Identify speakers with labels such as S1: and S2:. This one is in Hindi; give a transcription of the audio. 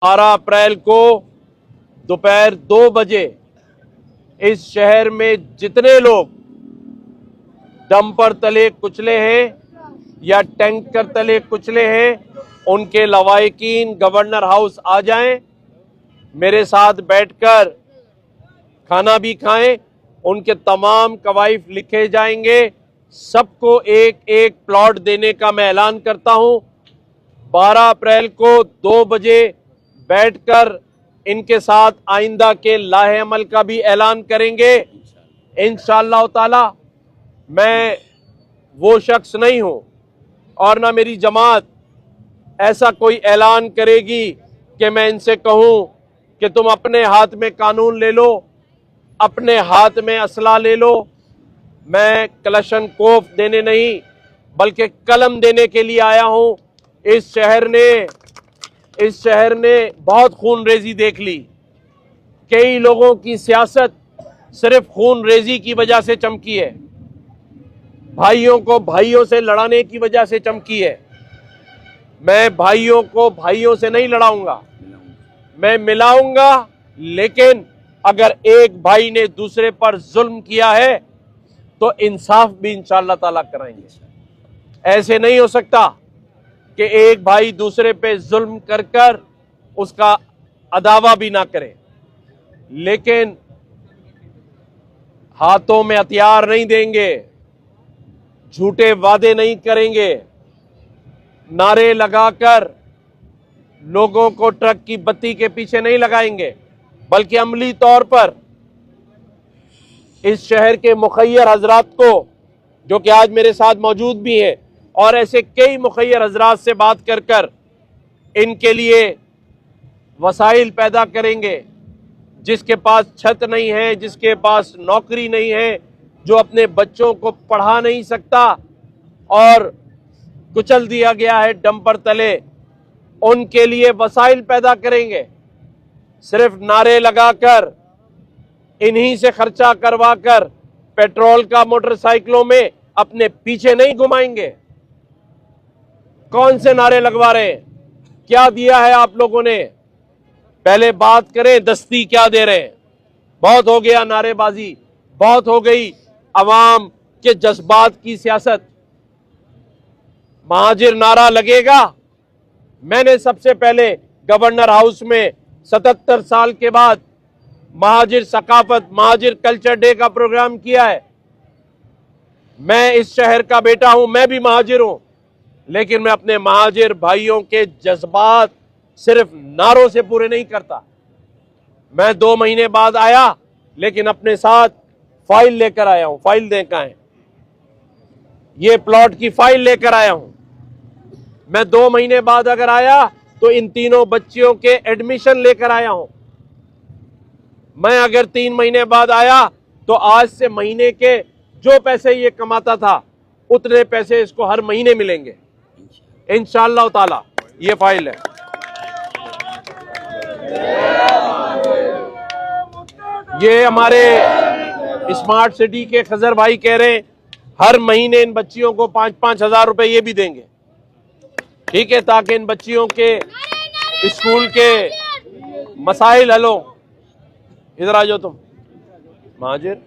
S1: 12 अप्रैल को दोपहर 2 बजे इस शहर में जितने लोग डंपर तले कुचले हैं या टैंकर तले कुचले हैं, उनके लवाहिकीन गवर्नर हाउस आ जाएं, मेरे साथ बैठकर खाना भी खाएं। उनके तमाम कवायद लिखे जाएंगे। सबको एक एक प्लॉट देने का मैं ऐलान करता हूं। 12 अप्रैल को 2 बजे बैठकर इनके साथ आइंदा के लाहे अमल का भी ऐलान करेंगे इंशाअल्लाह ताला। मैं वो शख्स नहीं हूं और ना मेरी जमात ऐसा कोई ऐलान करेगी कि मैं इनसे कहूं कि तुम अपने हाथ में कानून ले लो, अपने हाथ में असला ले लो। मैं कलशन कोफ देने नहीं बल्कि कलम देने के लिए आया हूं। इस शहर ने बहुत खून रेजी देख ली। कई लोगों की सियासत सिर्फ खून रेजी की वजह से चमकी है, भाइयों को भाइयों से लड़ाने की वजह से चमकी है। मैं भाइयों को भाइयों से नहीं लड़ाऊंगा, मैं मिलाऊंगा। लेकिन अगर एक भाई ने दूसरे पर जुल्म किया है तो इंसाफ भी इंशाअल्लाह ताला कराएंगे। ऐसे नहीं हो सकता कि एक भाई दूसरे पे जुल्म कर कर उसका अदावा भी ना करे, लेकिन हाथों में हथियार नहीं देंगे, झूठे वादे नहीं करेंगे, नारे लगाकर लोगों को ट्रक की बत्ती के पीछे नहीं लगाएंगे, बल्कि अमली तौर पर इस शहर के मुखय्यर हजरात को, जो कि आज मेरे साथ मौजूद भी हैं, और ऐसे कई मुखय्यर हजरात से बात कर कर इनके लिए वसाइल पैदा करेंगे। जिसके पास छत नहीं है, जिसके पास नौकरी नहीं है, जो अपने बच्चों को पढ़ा नहीं सकता और कुचल दिया गया है डंपर तले, उनके लिए वसाइल पैदा करेंगे। सिर्फ नारे लगाकर, इन्हीं से खर्चा करवाकर पेट्रोल का मोटरसाइकिलों में अपने पीछे नहीं घुमाएंगे। कौन से नारे लगवा रहे हैं? क्या दिया है आप लोगों ने? पहले बात करें, दस्ती क्या दे रहे हैं? बहुत हो गया नारेबाजी, बहुत हो गई अवाम के जज्बात की सियासत। महाजिर नारा लगेगा। मैंने सबसे पहले गवर्नर हाउस में 77 साल के बाद महाजिर सकाफत, महाजिर कल्चर डे का प्रोग्राम किया है। मैं इस शहर का बेटा हूं, मैं भी महाजिर हूं, लेकिन मैं अपने महाजिर भाइयों के जज्बात सिर्फ नारों से पूरे नहीं करता। मैं 2 महीने बाद आया, लेकिन अपने साथ फाइल लेकर आया हूं। फाइल देकर आए, ये प्लॉट की फाइल लेकर आया हूं। मैं 2 महीने बाद अगर आया तो इन तीनों बच्चियों के एडमिशन लेकर आया हूं। मैं अगर 3 महीने बाद आया तो आज से महीने के जो पैसे ये कमाता था उतने पैसे इसको हर महीने मिलेंगे इंशाअल्लाह ताला। ये फाइल है। ये हमारे स्मार्ट सिटी के खजर भाई कह रहे हैं हर महीने इन बच्चियों को 5-5 हजार रुपए ये भी देंगे, ठीक है, ताकि इन बच्चियों के स्कूल के मसाइल हल हो। इधर आ जाओ तुम महाजिर।